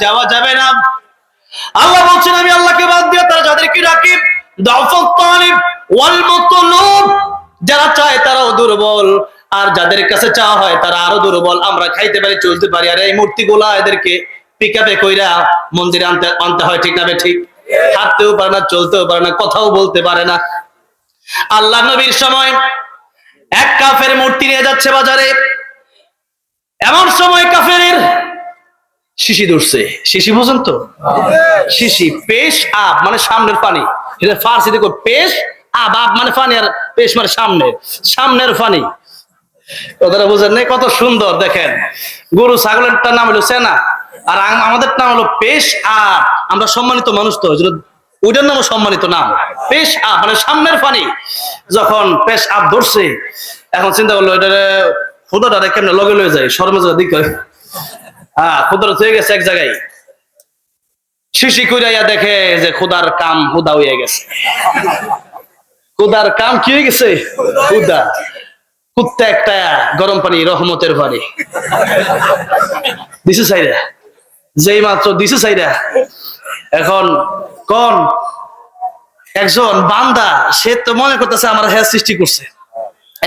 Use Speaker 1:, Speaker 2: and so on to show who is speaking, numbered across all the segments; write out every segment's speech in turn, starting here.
Speaker 1: যাওয়া যাবে না। আল্লাহ বলছেন আমি আল্লাহকে বাদ দিয়ে তারা যাদেরকে ডাকি দাউফাত তালিব ওয়াল মাতলুব, যারা চায় তারাও দুর্বল, আর যাদের কাছে চাওয়া হয় তারা আরো দুর্বল। আমরা খাইতে পারি, চলতে পারি, আর এই মূর্তিগুলা এদেরকে পিকআপে কইরা মন্দিরে আনতে হয়, ঠিক না ঠিক? হাঁটতেও পারে না, চলতেও পারে না, কথাও বলতে পারে না। আল্লাহ নবীর সময় এক কাফের মূর্তি নিয়ে যাচ্ছে বাজারে, এমন সময় কাফেরের শিশি ধরছে। শিশি বুঝেন তো? শিশি, পেশ আব মানে সামনের পানি, এটা ফার্সি দেখো, পেশ আব, আব মানে পানি, আর পেশ মানে সামনের পানি। কথাটা বুঝেন না? কত সুন্দর দেখেন। গরু ছাগলেরটার নাম হলো সেনা, আর আমাদের নাম হলো পেশ আব। আমরা সম্মানিত মানুষ তো, ওইটার নামও সম্মানিত নাম, পেশ আব মানে সামনের পানি। যখন পেশ আব ধরছে, এখন চিন্তা করলো এটা খুদাটা কেমনে লগে লয়ে যায়, শরমে দিক খুদার হয়ে গেছে এক জায়গায়। শিশি কইরাইয়া দেখে যে খুদার কাম হুদা হয়ে গেছে। খুদার কাম কি হয়ে গেছে? হুদা। কুত্তা একটা গরম পানি, রহমতের পানি দিছে চাইরা, যেই মাত্র দিছে চাইরা, এখন কোন একজন বান্দা, সে তো মনে করতেছে আমার হ্যাঁ সৃষ্টি করছে।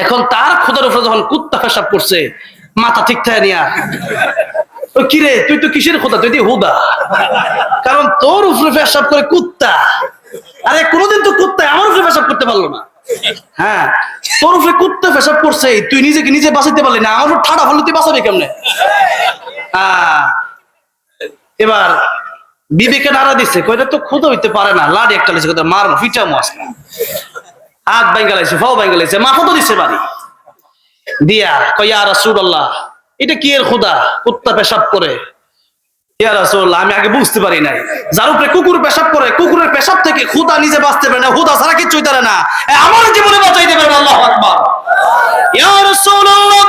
Speaker 1: এখন তার খোদার উপরে যখন কুত্তা পেশাব করছে, মাথা ঠিক থাকে নিয়া, কিরে তুই তো কিসের খোদা? তুই দিয়ে হুদা, কারণ তোর উপরে পেশাব করে কুত্তা। আরে কোনোদিন তো কুত্তা আমার উপরে পেশাব করতে পারলো না। হ্যাঁ, তোর উপরে কুত্তা পেশাব করছে, তুই নিজেকে নিজে বাঁচাইতে পারলি না, আমার উপর ঠাড়া ফলে তুই বাঁচাবি কেমনে? এবার বিবেকে নাড়া দিচ্ছে, কইটা তো খুদা হইতে পারে না, লাড়ি একটা লেছে, কথা মার ফিটামো আজকে। হাত ভাঙ্গা লাইছে, ফাও ভাঙ্গা লাইছে, মাথা তো দিচ্ছে বাড়ি দিয়া, কই ইয়া রাসূলুল্লাহ এটা কি এর খোদা? কুত্তা পেশাব করে। ইয়া রাসূলুল্লাহ আমি আগে বুঝতে পারি নাই, যার উপরে কুকুর পেশাব করে, কুকুরের পেশাব থেকে খোদা নিজে বাঁচতে পারে না, খোদা ছাড়া কিচ্ছুই পারে না, আমার জীবনে বাঁচাইতে পারে না। আল্লাহু আকবার। ইয়া রাসূলুল্লাহ,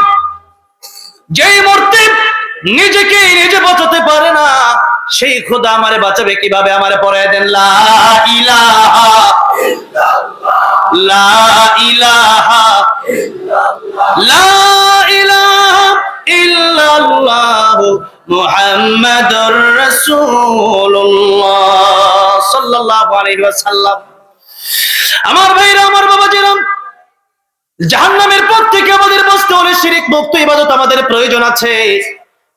Speaker 1: যেই মূর্তি নিজেকে নিজে বাঁচাতে পারে না, সেই খোদা আমারে বাঁচাবে কিভাবে? আমারে পড়ায় দেন লা ইলাহা ইল্লাল্লাহ, লা ইলাহা ইল্লাল্লাহ, লা ইলাহা ইল্লাল্লাহ মুহাম্মাদুর রাসূলুল্লাহ সাল্লাল্লাহু আলাইহি ওয়াসাল্লাম। আমার ভাইরা, আমার বাবাজিরা, জাহান্নামের পথ থেকে আমাদের বাঁচতে হলে শিরক মুক্ত ইবাদত আমাদের প্রয়োজন আছে।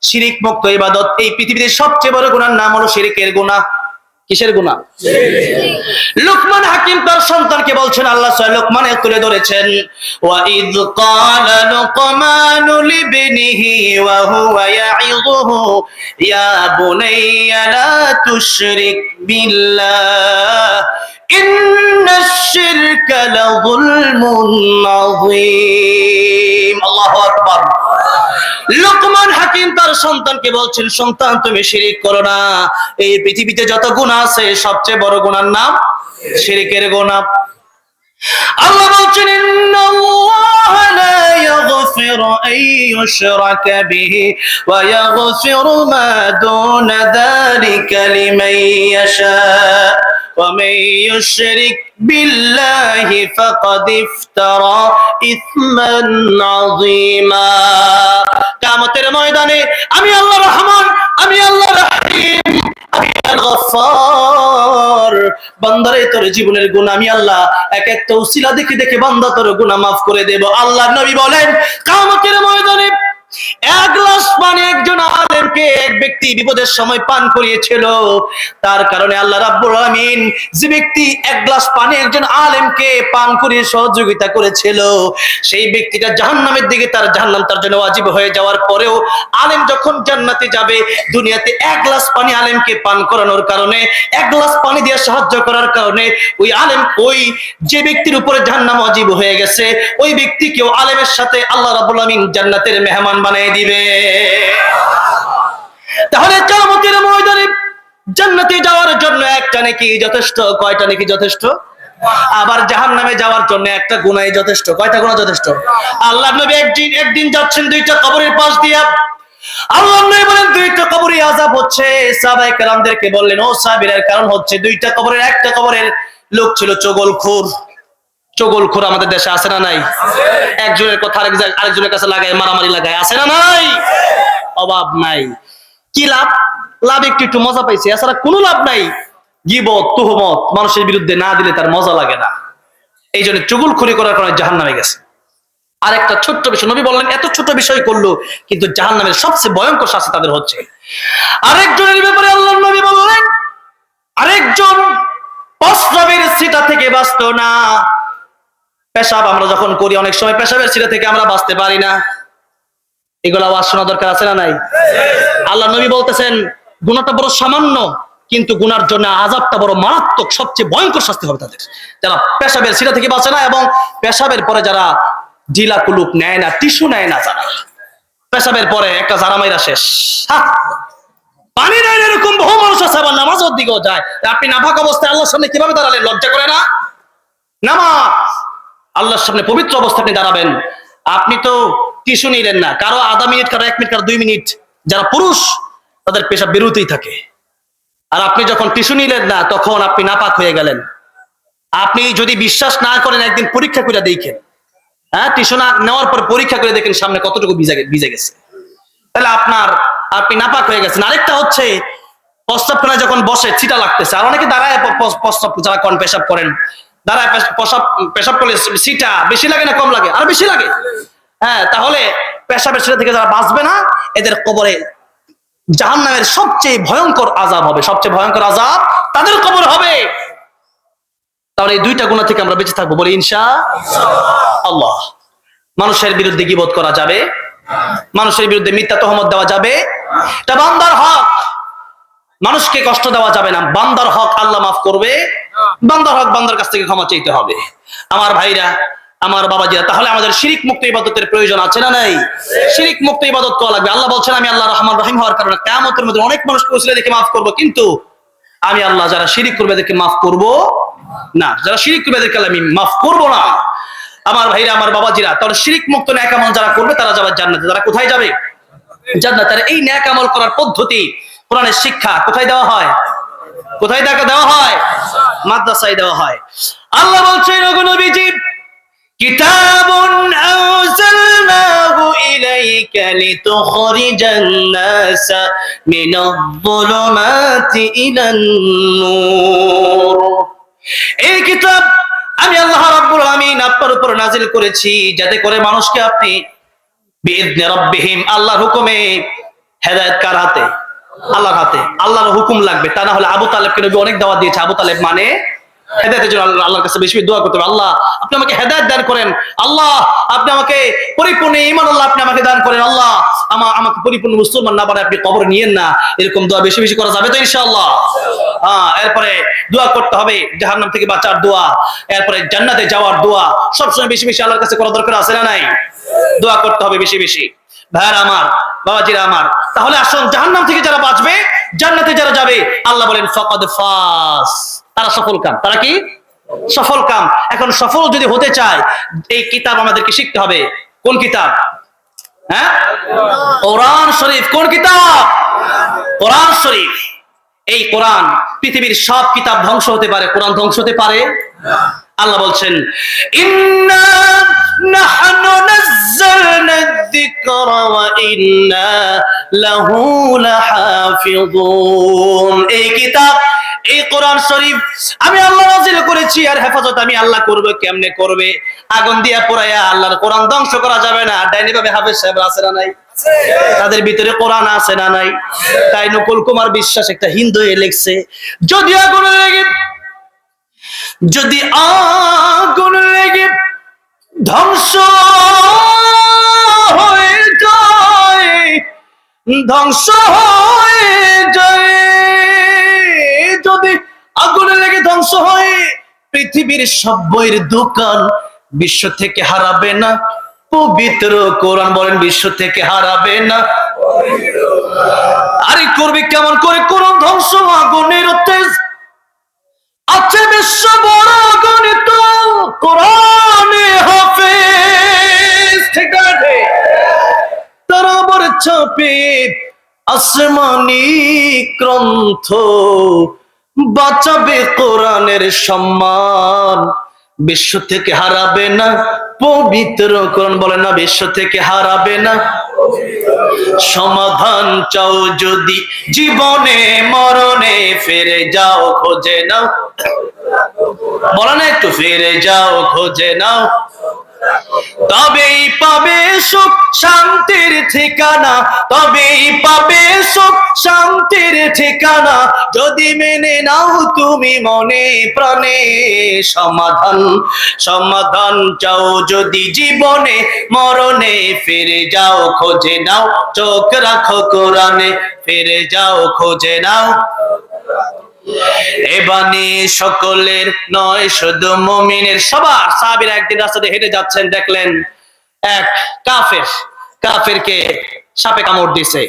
Speaker 1: শিরক মুক্ত ইবাদত, এই পৃথিবীতে সবচেয়ে বড় গুনার নাম হলো শিরকের গুনাহ। কিসের গুনাহ? লুকমান হাকিম তার সন্তানকে বলছেন, আল্লাহ সূরা লুকমানে তুলে ধরেছেন, ওয়া ইয ক্বালা লুকমানু লিবনিহি ওয়া হুয়া ইয়াইযুহু ইয়া বুনাইয়া লা তুশরিক বিল্লাহ ইন্নাশ শিরকা লাযুলমুন আযীম। আল্লাহু আকবার। লুকমান হাকিম তার সন্তানকে বলছেন, সন্তান তুমি শিরক করো না, এই পৃথিবীতে যত গুনাহ আছে সবচেয়ে বড় গুনার নাম শিরকের গুনাহ। আল্লাহ বলছেন, ইন্নাল্লাহা লা ইয়াগফিরু আন ইউশরাকা বিহি ওয়া ইয়াগফিরু মা দুনা যালিকা লিমান ইয়াশা ওয়া মান ইউশরিক বিল্লাহি ফাকাদ ইফতারা ইসমান আযীমা। কিয়ামতের ময়দানে আমি আল্লাহ রহমান, আমি আল্লাহ রহিম, আমি গফফার। বান্দারে তোর জীবনের গুনাহ আমি আল্লাহ এক একটা উসিলা দেখে দেখে বান্দা তোর গুনাহ মাফ করে দেব। আল্লাহর নবী বলেন, কিয়ামতের ময়দানে এক গ্লাস পানি একজন আলেমকে এক ব্যক্তি বিপদের সময় পান করিয়েছিল, তার কারণে আল্লাহ রাব্বুল আলামিন যে ব্যক্তি এক গ্লাস পানি একজন আলেমকে পান করিয়ে সহযোগিতা করেছিল, সেই ব্যক্তিটা জাহান্নামের দিকে, তার জাহান্নাম তার জন্য ওয়াজিব হয়ে যাওয়ার পরেও আলেম যখন জান্নাতে যাবে, দুনিয়াতে এক গ্লাস পানি আলেমকে পান করানোর কারণে, এক গ্লাস পানি দিয়ে সাহায্য করার কারণে ওই আলেম, ওই যে ব্যক্তির উপরে জাহান্নাম ওয়াজিব হয়ে গেছে, ওই ব্যক্তিকেও আলেমের সাথে আল্লাহ রাব্বুল আলামিন জান্নাতের মেহমান বানিয়ে দিবে। তাহলে কিয়ামতের ময়দানে জান্নাতে যাওয়ার জন্য একটা নেকি যথেষ্ট? কয়টা নেকি যথেষ্ট? আবার জাহান্নামে যাওয়ার জন্য একটা গুনাহই যথেষ্ট। কয়টা গুনাহ যথেষ্ট? আল্লাহর নবী একদিন যাচ্ছেন দুইটা কবরের পাশ দিয়া, আল্লাহর নবী বলেন দুইটা কবরে আযাব হচ্ছে। সাহাবায়ে কেরামদেরকে বললেন, ও সাহাবীরা, কারণ হচ্ছে দুইটা কবরের, একটা কবরের লোক ছিল চগলখোর। চগলখোর আমাদের দেশে আছে না নাই? একজনের কথা আরেকজনের কাছে লাগায়, মারামারি লাগায়, আছে না নাই? অভাব নাই। কি লাভ? লাভ একটু একটু মজা পাইছে, এছাড়া কোনো লাভ নাই। গীবত তুহমত মানুষের বিরুদ্ধে না দিলে তার মজা লাগে না, এই জন্য চুগলখড়ি করার কারণে জাহান্নামে গেছে। আরেকটা ছোট্ট বিষয় নবী বললেন, এত ছোট বিষয় করলো কিন্তু জাহান্নামের সবচেয়ে ভয়ঙ্কর শাস্তি তাদের হচ্ছে। আরেকজনের ব্যাপারে আল্লাহর নবী বললেন, আরেকজন প্রস্রাবের ছিটা থেকে বাঁচত না। পেশাব আমরা যখন করি অনেক সময় পেশাবের ছিটা থেকে আমরা বাঁচতে পারি না, এগুলো আওয়াজ শোনা দরকার আছে না নাই? আল্লাহ নবী বলতেছেন গুনাহটা বড় সামান্য, কিন্তু গুনার জন্য আযাবটা বড় মারাত্মক, সবচেয়ে ভয়ঙ্কর শাস্তি হবে তাদের, যারা পেশাবের ছিটা থেকে বাঁচে না এবং পেশাবের পরে যারা জিলা কুলুপ নেয় না, টিস্যু নেয় না, যারা পেশাবের পরে একটা জারা মাইরা শেষ, পানি নেয় না, এরকম বহু মানুষ আছে। আবার নামাজের দিকেও যায়। আপনি নাপাক অবস্থায় আল্লাহর সামনে কিভাবে দাঁড়ালেন? লজ্জা করে না? নামাজ আল্লাহর সামনে পবিত্র অবস্থায় আপনি দাঁড়াবেন। আপনি তো টিস্যু নিলেন না, কারো আধা মিনিট, কারো 1 মিনিট, কারো 2 মিনিট, যারা পুরুষ তাদের পেশাব বেরোতেই থাকে। আর আপনি যখন টিস্যু নিলেন না তখন আপনি নাপাক হয়ে গেলেন। আপনি যদি বিশ্বাস না করেন একদিন পরীক্ষা করে দেখেন, হ্যাঁ, টিস্যু না নেওয়ার পর পরীক্ষা করে দেখেন সামনে কতটুকু ভিজে গেছে, তাহলে আপনি নাপাক হয়ে গেছেন। আরেকটা হচ্ছে প্রস্রাবখানায় যখন বসে ছিটা লাগতেছে, আর অনেকে দাঁড়ায় প্রস্রাব, যারা পেশাব করেন দাঁড়ায় পেশাব করলে ছিটা বেশি লাগে না কম লাগে? আর বেশি লাগে। হ্যাঁ, তাহলে পেশাবের ছিটা থেকে যারা বাঁচবে না এদের কবরে জাহান্নামের সবচেয়ে ভয়ঙ্কর আযাব হবে, সবচেয়ে ভয়ঙ্কর আযাব তাদের কবরে হবে। তাহলে এই দুইটা গুনাহ থেকে আমরা বেঁচে থাকবো, বলি ইনশাআল্লাহ। মানুষের বিরুদ্ধে গীবত করা যাবে, মানুষের বিরুদ্ধে মিথ্যা তহমত দেওয়া যাবে, এটা বান্দার হক। মানুষকে কষ্ট দেওয়া যাবে না, বান্দার হক আল্লাহ মাফ করবে, বান্দার হক বান্দার কাছ থেকে ক্ষমা চাইতে হবে। আমার ভাইরা, আমার বাবাজিরা, তাহলে আমাদের শিরিক মুক্ত ইবাদতের প্রয়োজন আছে না নাই? শিরিক মুক্ত ইবাদত করা লাগবে। আল্লাহ বলছেন আমি আল্লাহ রহমান রহিম হওয়ার কারণে কিয়ামতের মধ্যে অনেক মানুষকে ওসিলা দেখে মাফ করব, কিন্তু আমি আল্লাহ যারা শিরিক করবে এদেরকে মাফ করব না, যারা শিরিক করবে এদেরকে আমি মাফ করব না। আমার ভাইরা, আমার বাবাজিরা, তাহলে শিরিক মুক্ত নেক আমল যারা করবে তারা যাবে জান্নাতে। তারা কোথায় যাবে? জান্নাতে। আর এই নেক আমল করার পদ্ধতি, কোরআনের শিক্ষা কোথায় দেওয়া হয়? কোথায় দেওয়া হয়? মাদ্রাসায় দেওয়া হয়। আল্লাহ বলছেন, ওগো নবীজি, কিতাবুন আনজালনাহু ইলাইকা লিতুখরিজান নাসা মিনায-যুলুমাতি ইলান-নূর। এই কিতাব আমি আল্লাহ রাব্বুল আলামিন আপনার উপর নাজিল করেছি যাতে করে মানুষকে আপনি বিইذن রাব্বিহিম, আল্লাহর হুকুমে, হেদায়েত কার হাতে? আল্লাহর হাতে। আল্লাহর হুকুম লাগবে, তা না হলে আবু তালেবকে নবী অনেক দাওয়াত দিয়েছে। আবু তালেব মানে হেদায়েতের জন্য আল্লাহর কাছে বেশি দোয়া করতে হবে, আল্লাহ আপনি আমাকে হেদায়েত দান করেন, আল্লাহ আপনি আমাকে পরিপূর্ণ ঈমান আল্লাহ আপনি আমাকে দান করেন, আল্লাহ আমাকে পরিপূর্ণ মুসলমান না বানায় আপনি কবরে নিয়েন না। এরকম দোয়া বেশি বেশি করা যাবে তো ইনশাআল্লাহ? এরপরে দোয়া করতে হবে জাহান্নাম থেকে বাঁচার দোয়া, এরপরে জান্নাতে যাওয়ার দোয়া, সবসময় বেশি বেশি আল্লাহর কাছে করা দরকার আছে না নাই? দোয়া করতে হবে বেশি বেশি। ভাইরা আমার, বাবাজিরা আমার, তাহলে আসুন জাহান্নাম থেকে যারা বাঁচবে, জান্নাতে যারা যাবে, আল্লাহ বলেন ফাকাদ ফাস, তারা সফল কাম। তারা কি? সফল কাম। এখন সফল যদি হতে চায় এই কিতাব আমাদেরকে শিখতে হবে। কোন কিতাব? হ্যাঁ, কোরআন শরীফ। কোন কিতাব? কোরআন শরীফ। এই কোরআন, পৃথিবীর সব কিতাব ধ্বংস হতে পারে, কোরআন ধ্বংস হতে পারে না। আল্লাহ বলছেন ইন্না নাহনু নাযালনা যিকরা ওয়া ইন্না লাহু লাহাফিযুন। এই কিতাব, এই কোরআন শরীফ আমি আল্লাহ নাযিল করেছি, আর হেফাজত আমি আল্লাহ করব। কেমনে করবে? আগুন দিয়া পোড়ায়া আল্লাহর কোরআন ধ্বংস করা যাবে না। ডাইনি ভাবে হাফেজ সাহেব আছে না নাই? তাদের ভিতরে কোরআন আছে না নাই? তাই নকুল কুমার বিশ্বাস একটা হিন্দু লিখছে, যদি আগুন লেগে ধ্বংস হয়ে যায়, যদি আগুন লেগে ধ্বংস হয়, পৃথিবীর সব বইয়ের দোকান বিশ্ব থেকে হারাবে না পবিত্র কোরআন। বলেন বিশ্ব থেকে হারাবে না। আরে করবে কেমন করে? কোরআন ধ্বংস, আগুনের তেজ আছে বিশ্ব বড় গণিত, কোরআনে হাফেজ। ঠিক আছে, তারা আবার চাপে আসমানি গ্রন্থ, বাঁচাবে কোরআনের সম্মান, বিশ্ব থেকে হারাবে না পবিত্র কোরআন বলে না বিশ্ব থেকে হারাবে না। সমাধান চাও যদি জীবনে মরণে, ফিরে যাও খোঁজে নাও। বলে না একটু, ফিরে যাও খোঁজে নাও, তবেই পাবে সুখ শান্তির ঠিকানা, তবেই পাবে সুখ শান্তির ঠিকানা, যদি মেনে নাও তুমি মনে প্রাণে। সমাধান সমাধান চাও যদি জীবনে মরণে, ফিরে যাও খোঁজে নাও, চোখ রাখো কোরআনে, ফিরে যাও খোঁজে নাও। এ বাণী সকলের নয় শুধু মুমিনের, সবার। সাহাবীরা একদিন রাস্তাতে হেঁটে যাচ্ছেন, দেখলেন এক কাফেরকে সাপে কামড় দিছে।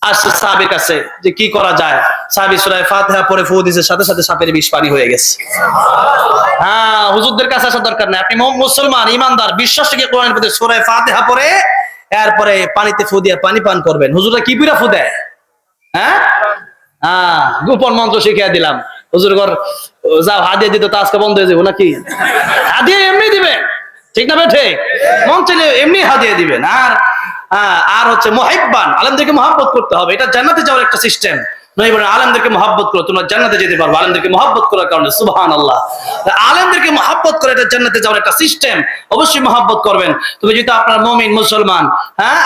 Speaker 1: আসছে সাহাবীর কাছে যে কি করা যায়। সাহাবী সূরা ফাতিহা পড়ে ফু দিছে, সাথে সাথে সাপের বিষ পানি হয়ে গেছে। হ্যাঁ, হুজুরদের কাছে আসার দরকার নেই। আপনি মুসলমান ইমানদার বিশ্বাস থেকে কোরআনের প্রতি সূরা ফাতিহা পড়ে এরপরে পানিতে ফু দিয়ে পানি পান করবেন। হুজুররা কি বিরা ফু দেয়? হ্যাঁ, গোপন মন্ত্র শিখিয়ে দিলাম। হুজুর ঘর যাও, হাদিয়া দিতে তো আজকে বন্ধ হয়ে যাবো নাকি? হাদিয়া এমনি দিবেন, ঠিক না বেঠে? মন চাইলে এমনি হাদিয়া দিবেন। আর হচ্ছে মুহিব্বান, আলেমদেরকে মহব্বত করতে হবে, এটা জান্নাতে যাওয়ার একটা সিস্টেম। নবী বলেন আলেমদেরকে মহব্বত করো, তোমরা জান্নাতে যেতে পারবে। আলেমদেরকে মহব্বত করার কারণে, সুবহানাল্লাহ। আলেমদেরকে মহব্বত করে এটা জান্নাতে যাওয়ার একটা সিস্টেম। অবশ্যই মহব্বত করবেন। তবে যেহেতু আপনার মুমিন মুসলমান,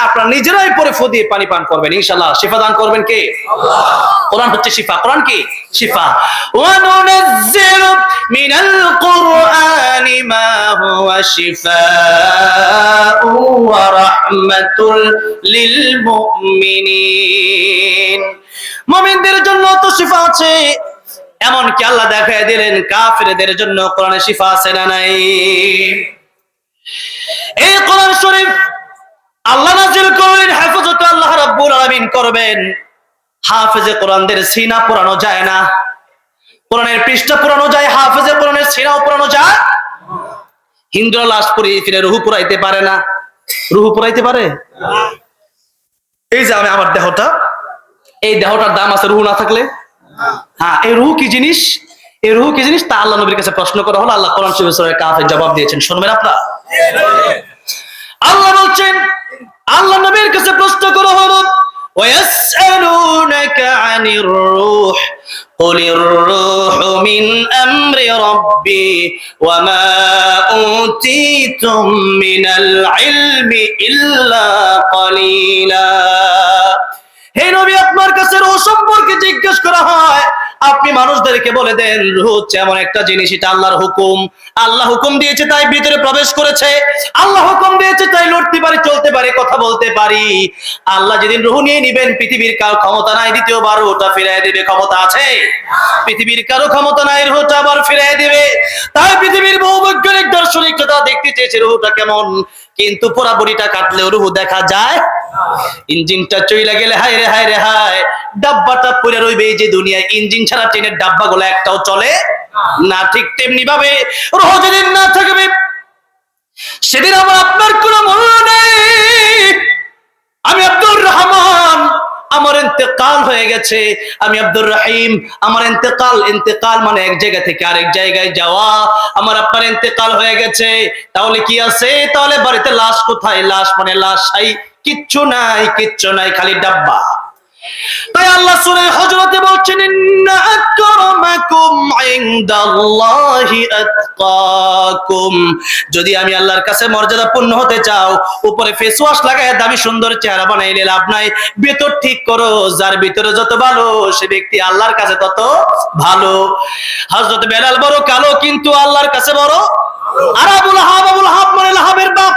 Speaker 1: আপনারা নিজেরাই পরে ফু দিয়ে পানি পান করবেন, ইনশাআল্লাহ শিফা দান করবেন কে? আল্লাহ। কোরআন হচ্ছে শিফা। কোরআন কি? শিফা। ওয়া নুনাজ্জিলু মিনাল কুরআনি মা হুয়া শিফাউ ওয়া রাহমাতুল লিল মুমিনিন। মুমিনদের জন্য তো শিফা আছে, এমনকি আল্লাহ দেখায় দিলেন কাফেরদের জন্য কোরআনে শিফা আছে না নাই? এই কোরআন শরীফ আল্লাহ নাযিল করলেন, হেফাজত আল্লাহ রাব্বুল আলামিন করবেন। হাফেজে কোরআনদের সিনা পোড়ানো যায় না, কোরআনের পৃষ্ঠা পোড়ানো যায়, হাফেজে কোরআনের সিনাও পোড়ানো যায়। হিন্দুরা লাশ পুড়িয়ে ফিরে রুহু পোড়াইতে পারে না। রুহু পোড়াইতে পারে? এই যে আমার দেহটা, এই দেহটার দাম আছে রুহু না থাকলে? এই রুহু কি জিনিস? এই রুহু কি জিনিস তা আল্লাহ নবীর কাছে প্রশ্ন করা হলো। আল্লাহ কোরআন শরীফে সূরা কাফের জবাব দিয়েছেন, শুনবেন আপনারা। আল্লাহ বলছেন, আল্লাহ নবীর কাছে প্রশ্ন করা হলো, ওয়ায়াসআলুনাকা আনির রূহ কুলির রূহু মিন আমরি রাব্বি ওয়া মা উতীতুম মিনাল ইলমি ইল্লা ক্বালিলা। হে নবী, আপনার কাছে রূহ সম্পর্কে জিজ্ঞেস করা হয়, আপনি মানুষদেরকে বলে দেন রূহ হচ্ছে এমন একটা জিনিস, এটা আল্লাহর হুকুম। আল্লাহ হুকুম দিয়েছে তাই ভিতরে প্রবেশ করেছে। আল্লাহ হুকুম দিয়েছে তাই লড়তে পারি, চলতে পারি, কথা বলতে পারি। আল্লাহ যেদিন রূহ নিয়ে নিবেন, পৃথিবীর কারো ক্ষমতা নাই দ্বিতীয়বার রূহটা ফিরিয়ে দিবে। ক্ষমতা আছে? পৃথিবীর কারো ক্ষমতা নাই রূহটা আবার ফিরিয়ে দিবে। তাই পৃথিবীর বহু বৈজ্ঞানিক দার্শনিকরা দেখতে চেয়েছে রূহটা কেমন, কিন্তু পুরা বডিটা কাটলেও রূহ দেখা যায়। ইঞ্জিনটা চইলা গেলে হায় রে হায় রে হায়, ডাব্বাটা পড়ে রইবে। যে দুনিয়ায় ইঞ্জিন ছাড়া ট্রেনের ডাব্বাগুলো একটাও চলে না, ঠিক তেমনি ভাবে রূহ যেদিন না থাকবে সেদিন আমার আপনার কোনো মূল্য নেই। আমি আব্দুর রহমান, আমার ইন্তেকাল হয়ে গেছে। আমি আব্দুর রহিম, আমার ইন্তেকাল মানে এক জায়গা থেকে আরেক জায়গায় যাওয়া। আমার আপনার ইন্তেকাল হয়ে গেছে, তাহলে কি আছে? তাহলে বাড়িতে লাশ কোথায়? লাশ মানে লাশ, কিচ্ছু নাই, খালি ডাব্বা। তাই আল্লাহ সূরা হুজুরাতে বলছেন, ইন্না আকরামাকুম ইনদাল্লাহি আতকাকুম। যদি আমি আল্লাহর কাছে মর্যাদাপূর্ণ হতে চাও, উপরে ফেস ওয়াশ লাগায় দামি সুন্দর চেহারা বানাইলে লাভ নাই। ভিতর ঠিক করো, যার ভিতরে যত ভালো সে ব্যক্তি আল্লাহর কাছে তত ভালো। হযরত বেলাল বড় কালো, কিন্তু আল্লাহর কাছে বড়। আর আবুল আহাব মানে লাহাবের বাপ।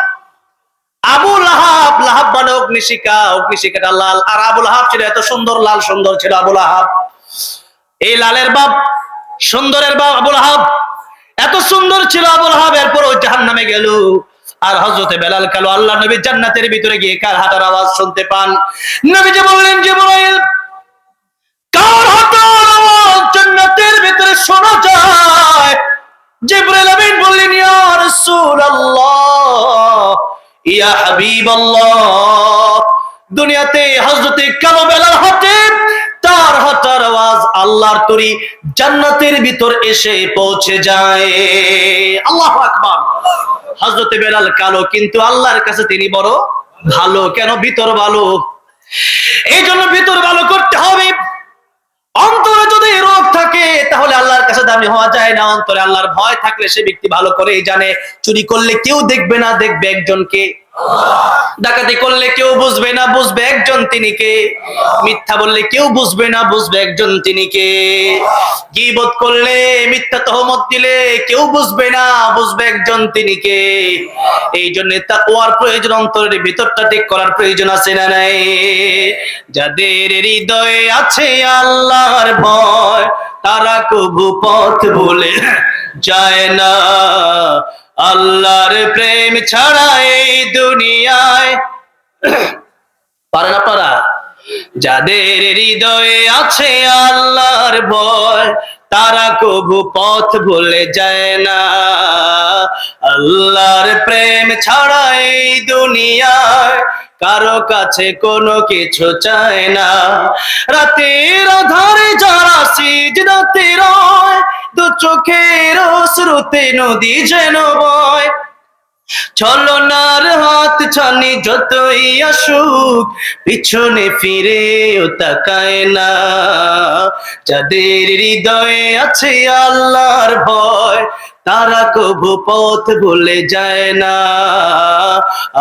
Speaker 1: আবু লাহাব মানে অগ্নিশিখাটা লাল। আর আবু লাহাব ছিল এত সুন্দর, লাল সুন্দর ছিল আবু লাহাব। এই লালের বাপ, সুন্দরের বাপ আবু লাহাব, এত সুন্দর ছিল আবু লাহাব। এরপর ওই জাহান্নামে গেল। আর হযরতে বেলাল কালো। আল্লাহ নবী জান্নাতের ভিতরে গিয়ে কার হাঁটার আওয়াজ শুনতে পান? নবীজি বললেন, জিবরাইল, কার হাঁটার আওয়াজ জান্নাতের ভিতরে শোনা যায়? জিবরাইল আমিন বললেন, ইয়া রাসূলুল্লাহ, ইয়া হাবিবাল্লাহ, দুনিয়াতে হযরতে কালো বেলাল হাঁটে, তার হাঁটার আওয়াজ আল্লাহর তরি জান্নাতের ভিতর এসে পৌঁছে যায়। আল্লাহু আকবার। হযরতে বেলাল কালো, কিন্তু আল্লাহর কাছে তিনি বড় ভালো। কেন? ভিতর ভালো। এই জন্য ভিতর ভালো করতে হবে। অন্তরে যদি রোগ থাকে তাহলে আল্লাহর কাছে দামি হওয়া যায় না। অন্তরে আল্লাহর ভয় থাকলে সে ব্যক্তি ভালো করেই জানে চুরি করলে কেউ দেখবে না, দেখবে একজনকে। ডাকাতি করলে কেউ বুঝবে না, বুঝবে একজন, তিনি কে। মিথ্যা বললে কেউ বুঝবে না, বুঝবে একজন, তিনি কে। গীবত করলে, মিথ্যা তহমত দিলে কেউ বুঝবে না, বুঝবে একজন, তিনি কে। এই জন্য তাকওয়ার প্রয়োজন, অন্তরের ভিতরটা ঠিক করার প্রয়োজন আছে না নাই? যাদের হৃদয়ে আছে আল্লাহর ভয়, তারা কবু পথ ভুলে যায় না। আল্লাহর প্রেম ছাড়া এই দুনিয়ায় পারে না পারা। যাদের হৃদয়ে আছে আল্লাহর ভয়, তারা কবু পথ ভুলে যায় না। আল্লাহর প্রেম ছাড়া এই দুনিয়ায় কারো কাছে কোনো কিছু চায় না। রাতের আধারে যারা সিজদাতে রয়, দু চোখের অশ্রুতে নদী যেন বয়। ছলনার হাত ছানি যতই আসুক, পিছনে ফিরেও তাকায় না। যাদের হৃদয়ে আছে আল্লাহর ভয়, তারা কবু পথ ভুলে যায় না।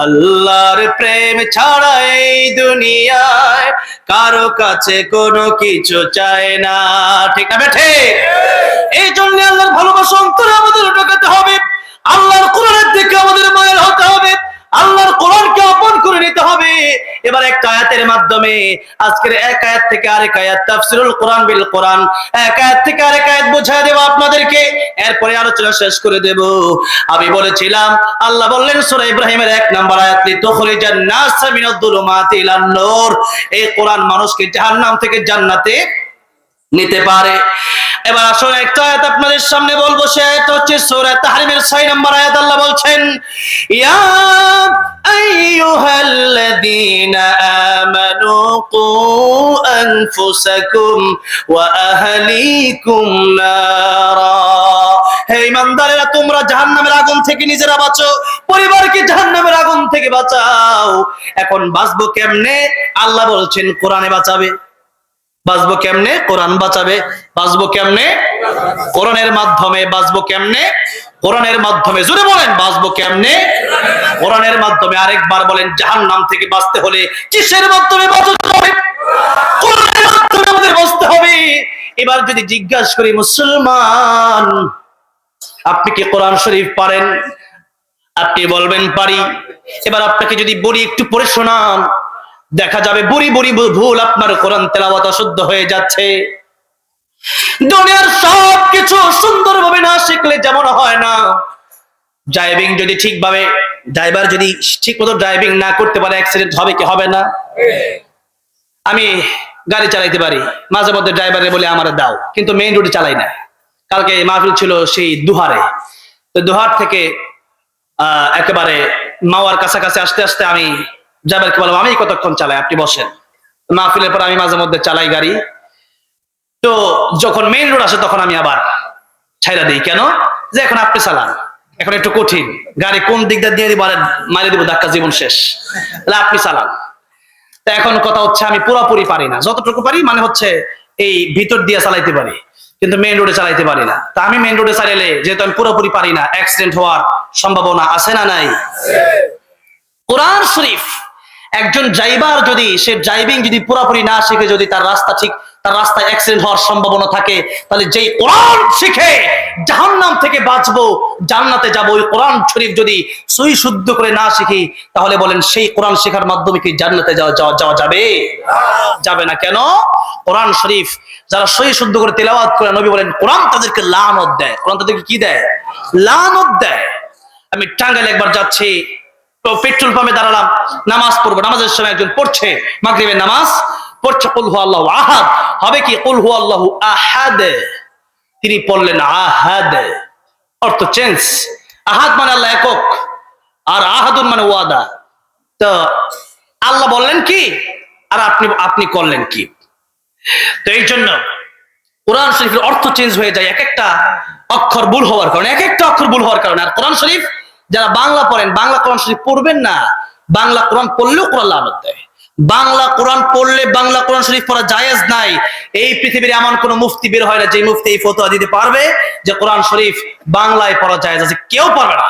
Speaker 1: আল্লাহর প্রেম ছাড়া এই দুনিয়ায় কারো কাছে কোনো কিছু চায় না। ঠিক না বেঠে? এই জন্য আল্লাহর ভালোবাসা অন্তরে আমাদের ঢোকাতে হবে। আল্লাহর কোরআনের দিকে আমাদের মায়ের হতে হবে। আল্লাহর কোরআনকে আপন করে নিতে হবে। এবার একটা আয়াতের মাধ্যমে আজকের এক আয়াত থেকে আরেক আয়াত, তাফসীরুল কোরআন বিল কোরআন, এক আয়াত থেকে আরেক আয়াত বুঝিয়ে দেব আপনাদেরকে, এরপরে আলোচনা শেষ করে দেব। আমি বলেছিলাম, আল্লাহ বললেন সূরা ইব্রাহিমের 1 নম্বর আয়াত, লিতুখরিজান নাস মিনাদ দুলুমাতি ইলান নূর। এই কোরআন মানুষকে জাহান্নাম থেকে জান্নাতে নিতে পারে। এবার আসুন একটা আয়াত আপনাদের সামনে বলবো, সে আয়াত হচ্ছে সূরা তাহরিমের 6 নম্বর আয়াত। আল্লাহ বলছেন, ইয়া আইয়ুহাল্লাযীনা আমানু কু আনফুসাকুম ওয়া আহলিকুম নারা। হে ঈমানদারেরা, তোমরা জাহান্নামের আগুন থেকে নিজেরা বাঁচো, পরিবারকে জাহান্নামের আগুন থেকে বাঁচাও। এখন বাঁচবো কেমনে? আল্লাহ বলছেন কোরআনে বাঁচাবে। বাঁচবো কেমনে? কোরআন বাঁচাবে। বাঁচবো কেমনে? কোরআনের মাধ্যমে। বাঁচবো কেমনে? কোরআনের মাধ্যমে। জোরে বলেন, বাঁচবো কেমনে? কোরআনের মাধ্যমে। আরেকবার বলেন, জাহান্নাম থেকে বাঁচতে হলে কিসের মাধ্যমে বাঁচতে হবে? কোরআনের মাধ্যমে আমাদের বাঁচতে হবে। এবার যদি জিজ্ঞাসা করি, মুসলমান আপনি কি কোরআন শরীফ পারেন? আপনি বলবেন পারি। এবার আপনাকে যদি বলি একটু পড়ে শোনান, দেখা যাবে বুড়ি বুড়ি ভুল আপনার কোরআন তেলাওয়াত অশুদ্ধ হয়ে যাচ্ছে। দুনিয়ার সবকিছু সুন্দরভাবে না শিখলে যেমন হয় না, ড্রাইভিং যদি ঠিকভাবে, ড্রাইভার যদি ঠিক মতো ড্রাইভিং না করতে পারে, অ্যাক্সিডেন্ট হবে কি হবে না? আমি গাড়ি চালাইতে পারি, মাঝে মধ্যে ড্রাইভারে বলে আমার দাও, কিন্তু মেইন রোডে চালাই না। কালকে মাহফিল ছিল সেই দুহারে, তো দুহার থেকে একেবারে মাওয়ার কাছাকাছি আসতে আসতে আমি ড্রাইভারকে বললাম, আমি কতক্ষণ চালাই, আপনি বসেন। মাহফিলের পর আমি মাঝে মধ্যে চালাই গাড়ি। তো যখন মেইন রোড আসে তখন আমি আবার ছাইরা দিই। কেন? যে এখন আপনি চালান, এখন একটু কঠিন, গাড়ি কোন দিকটা দিয়ে দিব, মারি দিব ধাক্কা, জীবন শেষ, তাহলে আপনি চালান। তো এখন কথা হচ্ছে, আমি পুরোপুরি পারি না, যতটুকু পারি মানে হচ্ছে এই ভিতর দিয়ে চালাইতে পারি, কিন্তু মেইন রোডে চালাইতে পারি না। তা আমি মেইন রোডে চালাইলে যেহেতু আমি পুরোপুরি পারি না, অ্যাক্সিডেন্ট হওয়ার সম্ভাবনা আছে না নাই? কোরআন শরীফ একজন ড্রাইভার যদি সে ড্রাইভিং যদি পুরোপুরি না শিখে, যদি তার রাস্তা ঠিক, তার রাস্তায় অ্যাক্সিডেন্ট হওয়ার সম্ভাবনা থাকে, তাহলে যেই কোরআন শিখে জাহান্নাম থেকে বাঁচবো, জান্নাতে যাবো, ওই কোরআন শরীফ যদি সহি শুদ্ধ করে না শিখি, তাহলে বলেন সেই কোরআন শেখার মাধ্যমে কি জান্নাতে যাওয়া যাবে? যাবে না। কেন? কোরআন শরীফ যারা সহি শুদ্ধ করে তেলাওয়াত করে, নবী বলেন কোরআন তাদেরকে লানত দেয়। কোরআন তাদেরকে কি দেয়? লানত দেয়। আমি টাঙ্গাইলে একবার যাচ্ছি, তো পেট্রোল পাম্পে দাঁড়ালাম, নামাজ পড়বো। নামাজের সময় একজন পড়ছে, মাগরিবের নামাজ পড়ছে, কুল হু আল্লাহু আহাদ। হবে কি? কুল হু আল্লাহু আহাদ। তিনি পড়লেন আহাদ, অর্থ চেঞ্জ। আহাদ মানে আল্লাহ একক, আর আহাদুন মানে ওয়াদা। তো আল্লাহ বললেন কি, আর আপনি করলেন কি? তো এই জন্য কোরআন শরীফের অর্থ চেঞ্জ হয়ে যায়, এক একটা অক্ষর ভুল হওয়ার কারণে, এক একটা অক্ষর ভুল হওয়ার কারণে। আর কোরআন শরীফ যারা বাংলা পড়েন, বাংলা কোরআন শরীফ পড়বেন না। বাংলা কোরআন পড়লেও কোরআন লানত দেয়। বাংলা কোরআন পড়লে বাংলা কোরআন শরীফ পড়া জায়েজ নাই। এই পৃথিবীর এমন কোন মুফতি বের হয় না যে মুফতি এই ফতোয়া দিতে পারবে যে কোরআন শরীফ বাংলায় পড়া জায়েজ আছে। কেউ পারবে না।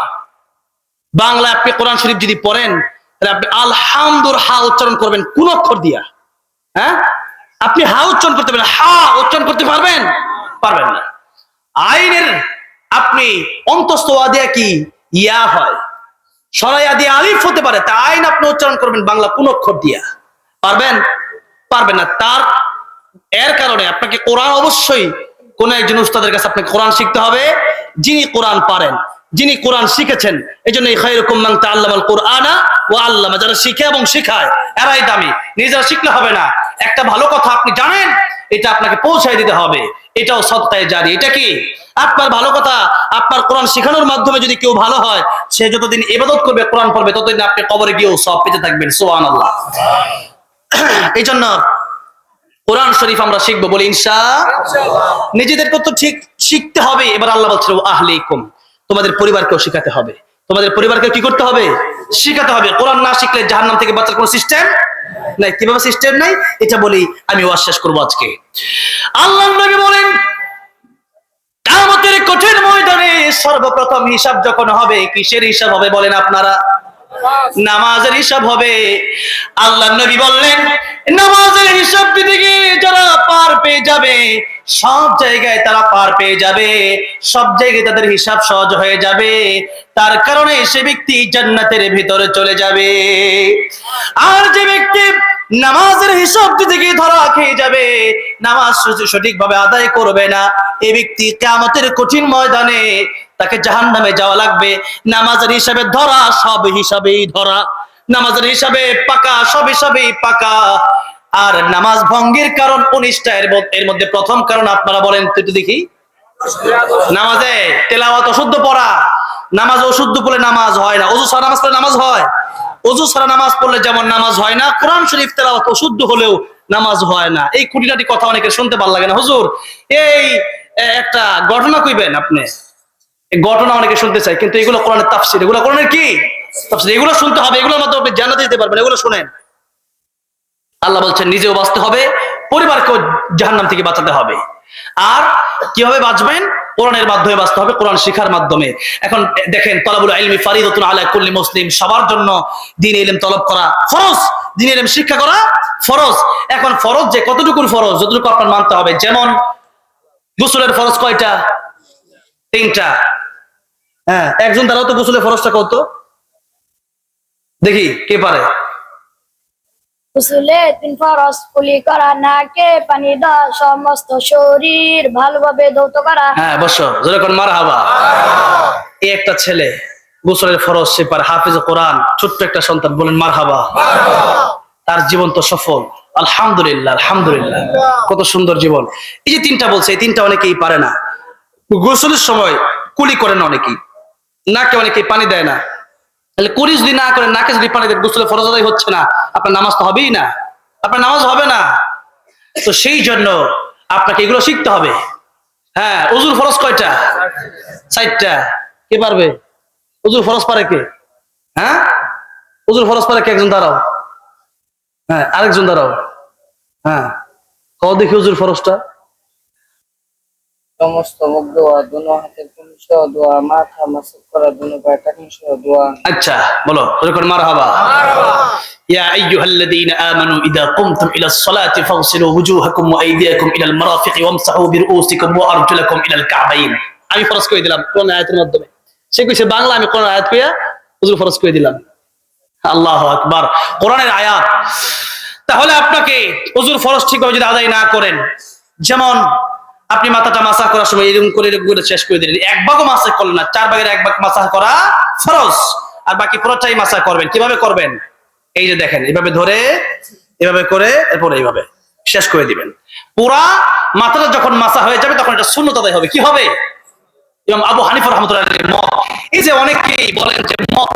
Speaker 1: বাংলা আপনি কোরআন শরীফ যদি পড়েন তাহলে আপনি আলহামদুর হা উচ্চারণ করবেন কোন অক্ষর দিয়া? হ্যাঁ, আপনি হা উচ্চারণ করতে পারবেন, হা উচ্চারণ করতে পারবেন? পারবেন না। আইনের আপনি অন্তস্থ ওয়া দিয়া কি ইয়া হয়, সরাইয়া দিয়ে আলিফ হতে পারে, তা আইন আপনি উচ্চারণ করবেন বাংলা কোন অক্ষর দিয়া? পারবেন? পারবেন না। এর কারণে আপনাকে কোরআন অবশ্যই কোন একজন উস্তাদের কাছে আপনাকে কোরআন শিখতে হবে, যিনি কোরআন পারেন, যিনি কোরআন শিখেছেন। এই জন্য খায়রুকুম মান তাআল্লামাল কুরআনা ওয়া আল্লামা, যারা শিখে এবং শিখায় এরাই দামি। নিজেরা শিখলে হবে না। একটা ভালো কথা আপনি জানেন, এটা আপনাকে পৌঁছায় দিতে হবে, এটাও সদকায়ে জারি। এটা কি? আপনার ভালো কথা, আপনার কোরআন শেখানোর মাধ্যমে যদি কেউ ভালো হয়, সে যতদিন ইবাদত করবে, কোরআন পড়বে, ততদিন আপনি কবরে গিয়েও সব পেতে থাকবেন। সুবহানাল্লাহ। এই জন্য কোরআন শরীফ আমরা শিখবো বলি ইনশাআল্লাহ। নিজেদেরকে তো ঠিক শিখতে হবে। এবার আল্লাহ বলছে আহলিকুম, তোমাদের পরিবারকেও শিখাতে হবে। তোমাদের পরিবারকে কি করতে হবে? শিখাতে হবে। কোরআন না শিখলে জাহান্নাম থেকে বাঁচার কোনো সিস্টেম নাই। কিভাবে সিস্টেম নাই এটা বলি আমি ওয়াজ শেষ করবো আজকে। আল্লাহর নবী বলেন, কিয়ামতের কঠিন ময়দানে সর্বপ্রথম হিসাব যখন হবে, কিসের হিসাব হবে বলেন আপনারা? নামাজের হিসাব হবে। আল্লাহর নবী বললেন, নামাজের হিসাব দিতে গিয়ে যারা পার পেয়ে যাবে, সব জায়গায় তারা পার পেয়ে যাবে, সব জায়গায় তাদের হিসাব সহজ হয়ে যাবে, তার কারণে সে ব্যক্তি জান্নাতের ভিতরে চলে যাবে। আর যে ব্যক্তি নামাজের হিসাব দিতে গিয়ে ধরা খেয়ে যাবে, নামাজ সঠিকভাবে আদায় করবে না, এই ব্যক্তি কিয়ামতের কঠিন ময়দানে তাকে জাহান্নামে যাওয়া লাগবে। নামাজের হিসাবে ধরা, সব হিসাবেই ধরা, নামাজের হিসাবে পাকা, সব হিসাবেই পাকা। আর নামাজ ভঙ্গের কারণ 19টা, এর মধ্যে প্রথম কারণ আপনারা বলেন তো একটু দেখি। নামাজে তেলাওয়াত অশুদ্ধ পড়া। নামাজ অশুদ্ধ পড়লে নামাজ হয় না। ওযু ছাড়া নামাজ পড়লে নামাজ হয়? ওযু ছাড়া নামাজ পড়লে যেমন নামাজ হয় না, কোরআন শরীফ তেলাওয়াত অশুদ্ধ হলেও নামাজ হয় না। এই খুঁটিনাটি কথা অনেকের শুনতে ভালো লাগে না। হুজুর এই একটা ঘটনা কইবেন আপনি, এই ঘটনা অনেকে শুনতে চায়, কিন্তু এগুলো কোরআনের তাফসীর, এগুলো কোরআনের কি তাফসীর, এগুলো শুনতে হবে, এগুলোর মাধ্যমে আপনি জান্নাতে যেতে পারবেন। এগুলো শুনেন। আল্লাহ বলছেন নিজেও বাঁচতে হবে, পরিবারকেও জাহান্নাম থেকে বাঁচাতে হবে। আর কিভাবে বাঁচবেন? কোরআনের মাধ্যমে বাঁচতে হবে, কোরআন শিখার মাধ্যমে। এখন দেখেন, তলাবুল ইলমি ফারিদাতুন আলা কুল্লি মুসলিম, সবার জন্য দ্বীন ইলম তলব করা ফরজ, দ্বীন ইলম শিক্ষা করা ফরজ। এখন ফরজ যে কতটুকুর ফরজ, যতটুকু আপনার মানতে হবে। যেমন গোসলের ফরজ কয়টা? 3টা। হ্যাঁ, একজন দ্বারাও তো গোসলের ফরজটা কত দেখি, কে পারে?
Speaker 2: গোসলে 3 ফরজ, কুলি করা, নাকে পানি দেওয়া, সমস্ত শরীর ভালোভাবে ধৌত করা।
Speaker 1: হ্যাঁ, বসো, যেরকম মারহাবা। এই একটা ছেলে গোসলের ফরজ সে পারে, হাফিজ কোরআন, ছোট্ট একটা সন্তান, বলেন মারহাবা। তার জীবন তো সফল, আলহামদুলিল্লাহ, আলহামদুলিল্লাহ। কত সুন্দর জীবন। এই যে 3টা বলছে, এই 3টা অনেকেই পারে না। গোসলের সময় কুলি করে না অনেকেই, নাকে অনেকেই পানি দেয় না। তাহলে কুলি যদি না করেন, নাকে যদি পানি দেন, গোসলের ফরজ আদায় হচ্ছে না, আপনার নামাজ তো হবেই না, আপনার নামাজ হবে না। তো সেই জন্য আপনাকে এগুলো শিখতে হবে। হ্যাঁ, ওযুর ফরজ কয়টা? 4টা। কে পারবে? ওযুর ফরজ পারে কে? হ্যাঁ, ওযুর ফরজ পারে কে? একজন দাঁড়াও। হ্যাঁ, আরেকজন দাঁড়াও। হ্যাঁ, কও দেখি ওযুর ফরজটা।
Speaker 3: সমস্ত মুখ ধোয়া, দুনো হাতের কনুই সহ ধোয়া, মাথা মাসাজ করা, দুনো পায়ের টাকনি সহ ধোয়া।
Speaker 1: আচ্ছা, বলো যেরকম মারহাবা। ইয়া আইয়ুহাল্লাযীনা আমানু ইযা কুমতুম ইলাস সালাতি ফাগসিলু ওয়ুজুহাকুম ওয়া আইদিয়াকুম ইলাল মারাফিকি ওয়ামসাহু বিরুউসিকুম ওয়া আরজুলাকুম ইলাল কা'বাইন। আমি ফরজ করে দিলাম কোন আয়াতের মাধ্যমে। সে কইছে বাংলা, আমি কোন আয়াত কইয়া হুজুর ফরজ করে দিলাম। আল্লাহু আকবার, কোরআনের আয়াত। তাহলে আপনাকে ওযুর ফরজ ঠিকভাবে যদি আদায় না করেন, যেমন আপনি মাথাটা মাসাজ করার সময় এরকম করে শেষ করে দিলেন, 1 ভাগও মাসাজ করলেন না, 4 ভাগের 1 ভাগ মাসাজ করা ফরজ, আর বাকি পুরোটাই মাসাজ করবেন। কিভাবে করবেন? এই যে দেখেন, এভাবে ধরে, এভাবে করে, এরপরে এইভাবে শেষ করে দিবেন। পুরা মাথাটা যখন মাসা হয়ে যাবে, তখন এটা সুন্নত আদায় হবে। কি হবে? ইমাম আবু হানিফা রাহমাতুল্লাহ আলাইহির মত। এই যে অনেকেই বলেন যে মত,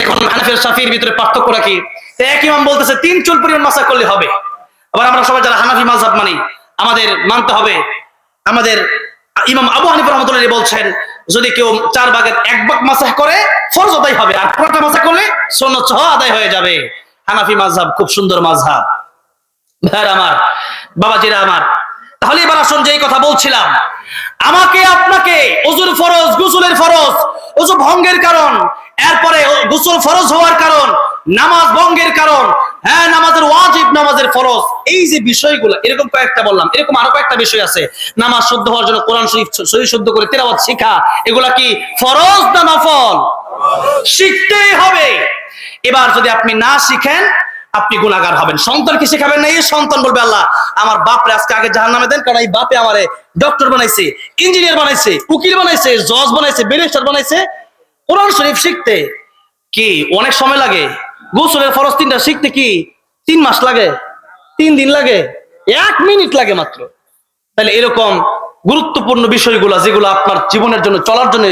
Speaker 1: এখন হানাফি শাফির ভিতরে পার্থক্য রাখি। এক ইমাম বলতেছে 3 চুল পরিমাণ মাসা করলে হবে। আবার আমরা সবাই যারা হানাফি মাযহাব মানি, আমাদের মানতে হবে, আমাদের ইমাম আবু হানিফা রাহমাতুল্লাহি আলাইহি বলছেন যদি কেউ 4 ভাগের 1 ভাগ মাসাহ করে ফরজ আদায় হবে, আর পুরোটা মাসাহ করলে সুন্নাত সহ আদায় হয়ে যাবে। হানাফি মাযহাব খুব সুন্দর মাযহাব। ভাইরা আমার, বাবাজিরা আমার, তাহলে এবার আসুন যেই কথা বলছিলাম, আমাকে আপনাকে ওযুর ফরজ, গোসলের ফরজ, ওযু ভঙ্গের কারণ, এরপরে গোসল ফরজ হওয়ার কারণ, নামাজ ভঙ্গের কারণ, হ্যাঁ নামাজের ওয়াজিব, নামাজের ফরজ, এই যে বিষয়গুলো, এরকম কয়েকটা বললাম, এরকম আরো কয়েকটা বিষয় আছে। নামাজ শুদ্ধ হওয়ার জন্য কোরআন শরীফ সহি শুদ্ধ করে তেলাওয়াত শেখা, এগুলা কি ফরজ না নফল? শিখতেই হবে। এবার যদি আপনি না শিখেন আপনি গুনাহগার হবেন। সন্তানকে শেখাবেন না, এই সন্তান বলবে আল্লাহ আমার বাপরে আজকে আগে জাহান্নামে দেন, কারণ এই বাপে আমারে ডক্টর বানাইছে, ইঞ্জিনিয়ার বানাইছে, উকিল বানাইছে, জজ বানাইছে, ব্যারিস্টার বানাইছে। কোরআন শরীফ শিখতে কি অনেক সময় লাগে? গোসলের ফরজ 3টা শিখতে কি 3 মাস লাগে? 3 দিন লাগে? 1 মিনিট লাগে মাত্র। তাহলে এরকম গুরুত্বপূর্ণ বিষয়গুলো যেগুলো আপনার জীবনের জন্য চলার জন্য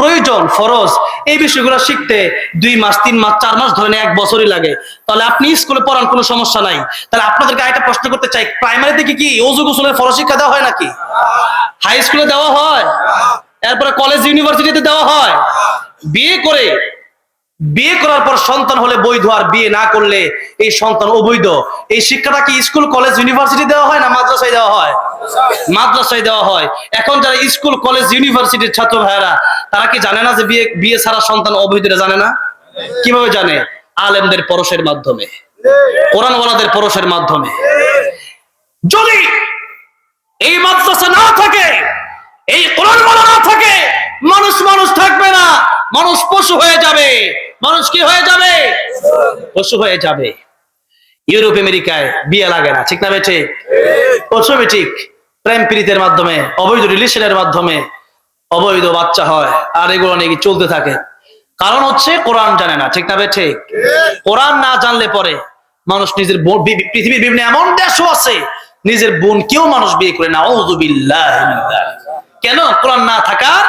Speaker 1: প্রয়োজন, ফরজ, এই বিষয়গুলো শিখতে 2 মাস, 3 মাস, 4 মাস, ধরেন 1 বছরই লাগে। তাহলে আপনি স্কুলে পড়ান, কোনো সমস্যা নাই। তাহলে আপনাদেরকে একটা প্রশ্ন করতে চাই, প্রাইমারি থেকে কি ওযু গোসলের ফরজ শিক্ষা দেওয়া হয় নাকি? হাই স্কুলে দেওয়া হয়, এরপরে কলেজ ইউনিভার্সিটিতে দেওয়া হয়। বিয়ে করার পর সন্তান হলে বৈধ, আর বিয়ে না করলে এই সন্তান অবৈধ। এই শিক্ষাটা কি স্কুল কলেজ ইউনিভার্সিটি দেওয়া হয় না মাদ্রাসায় দেওয়া হয়? মাদ্রাসায় দেওয়া হয়। এখন যারা স্কুল কলেজ ইউনিভার্সিটির ছাত্র ভাইয়েরা, তারা কি জানে না যে বিয়ে ছাড়া সন্তান অবৈধ? জানে না। কিভাবে জানে? আলেমদের পরশের মাধ্যমে, কোরআনওয়ালাদের পরশের মাধ্যমে। যদি এই মাদ্রাসা না থাকে, এই কোরআনওয়ালা না থাকে, মানুষ থাকবে না, মানুষ পশু হয়ে যাবে। মানুষ কি হয়ে যাবে? পশু হয়ে যাবে। ইউরোপ আমেরিকায় বিয়ে লাগে না, ঠিক না বেঠে? অটোমেটিক প্রেম প্রীতির মাধ্যমে, অবৈধ রিলেশনের মাধ্যমে অবৈধ বাচ্চা হয়, আর এগুলো নাকি চলতে থাকে। কারণ হচ্ছে কোরআন জানে না, ঠিক না বেঠে? কোরআন না জানলে পরে মানুষ নিজের পৃথিবীর বিভিন্ন এমন দেশও আছে নিজের বোন কেউ মানুষ বিয়ে করে না। আউযুবিল্লাহ। কেন? কোরআন না থাকার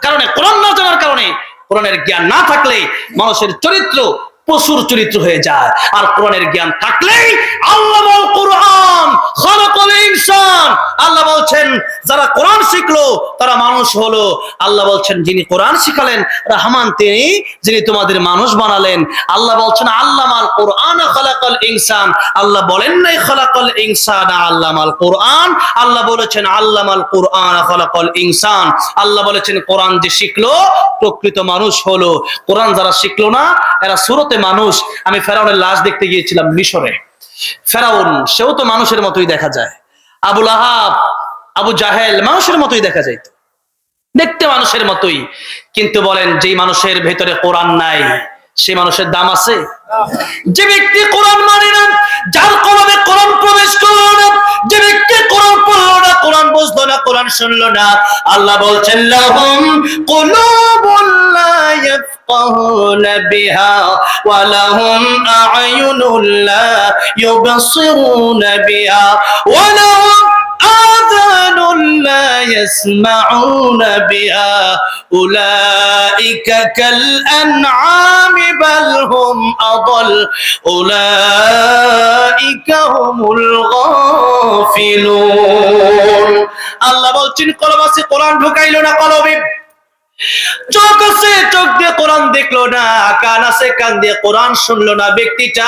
Speaker 1: কারণে, কোরআন না জানার কারণে। কোরআনের জ্ঞান না থাকলে মানুষের চরিত্র পশুর চরিত্র হয়ে যায়, আর কোরআনের জ্ঞান থাকলেই আল্লামাল কুরআন খালাকাল ইনসান। আল্লাহ বলছেন যারা কোরআন শিখলো তারা মানুষ হলো। আল্লাহ বলছেন যিনি কোরআন শিখালেন রহমান তিনি, যিনি তোমাদের মানুষ বানালেন। আল্লাহ বলছেন আল্লামাল কুরআন খালাকাল ইনসান। আল্লাহ বলেন নাই খালাকাল ইনসান আল্লামাল কুরআন, আল্লাহ বলেছেন আল্লামাল কুরআন খালাকাল ইনসান। আল্লাহ বলেছেন কোরআন যে শিখলো প্রকৃত মানুষ হলো। কোরআন যারা শিখলো না এরা সুরতে মানুষ। আমি ফেরাউনের লাশ দেখতে গিয়েছিলাম মিশরে। ফেরাউন সেও তো মানুষের মতোই দেখা যায়। আবু লাহাব, আবু জাহেল মানুষের মতোই দেখা যাইত, দেখতে মানুষের মতোই। কিন্তু বলেন যেই মানুষের ভেতরে কোরআন নাই সে মানুষের দাম আছে? যে ব্যক্তি কোরআন মানে না, যার কলমে কোরআন প্রবেশ করলো না, যে ব্যক্তি কোরআন পড়লো না, কোরআন বুঝলো না, কোরআন শুনলো না, আল্লাহ বলছেন লাহুম কুলুবুন লা ইয়াফকাহুনা বিহা ওয়া লাহুম আ'য়ুনুন লা ইউবসিরুনা বিহা ওয়া লাহুম আযানুন লা ইয়াসমাউনা বিহা উলাইকা কাল আন'আমি বাল হুম আদাল উলাইকা হুমুল গাফিলুন। আল্লাহ বলছেন কলম আছে কোরআন ঢুকাইলো না কলমে, চোখ আছে চোখ দিয়ে কোরআন দেখলো না, কান আছে কান দিয়ে কোরআন শুনলো না, ব্যক্তিটা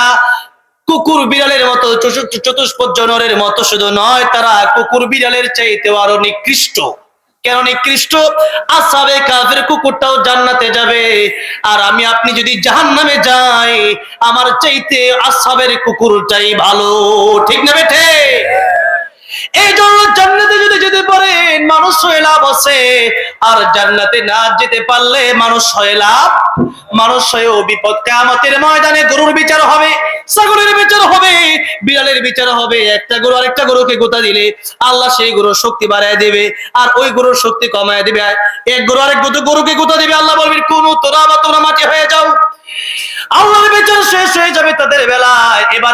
Speaker 1: কুকুর বিড়ালের মতো, চতুষ্পদ জানোয়ারের মতো শুধু নয়, তারা কুকুর বিড়ালের চাইতে আরো নিকৃষ্ট। কেন নিকৃষ্ট? আসহাবে কাফের কুকুরটাও জান্নাতে যাবে, আর আমি আপনি যদি জাহান্নামে যাই আমার চাইতে আসহাবের কুকুরটাই ভালো, ঠিক না বেঠে? এই জন্য জান্নাতে যদি যেতে পারেন মানুষ হয়ে লাভ আছে, আর জান্নাতে না যেতে পারলে মানুষ হয়ে লাভ, মানুষ হয়েও বিপদ। কিয়ামতের ময়দানে গরুর বিচার হবে, ছাগলের বিচার হবে, বিড়ালের বিচার হবে। একটা গরু আরেকটা গরুকে গোতা দিলে আল্লাহ সেই গরুর শক্তি বাড়ায় দেবে, আর ওই গরুর শক্তি কমায় দিবে। এক গরু আরেক গরুকে গোতা দিবে, আল্লাহ বলবেন কোন তোরা মাটি হয়ে যাও। আল্লাহর বিচার শেষ হয়ে যাবে তাদের বেলায়। এবার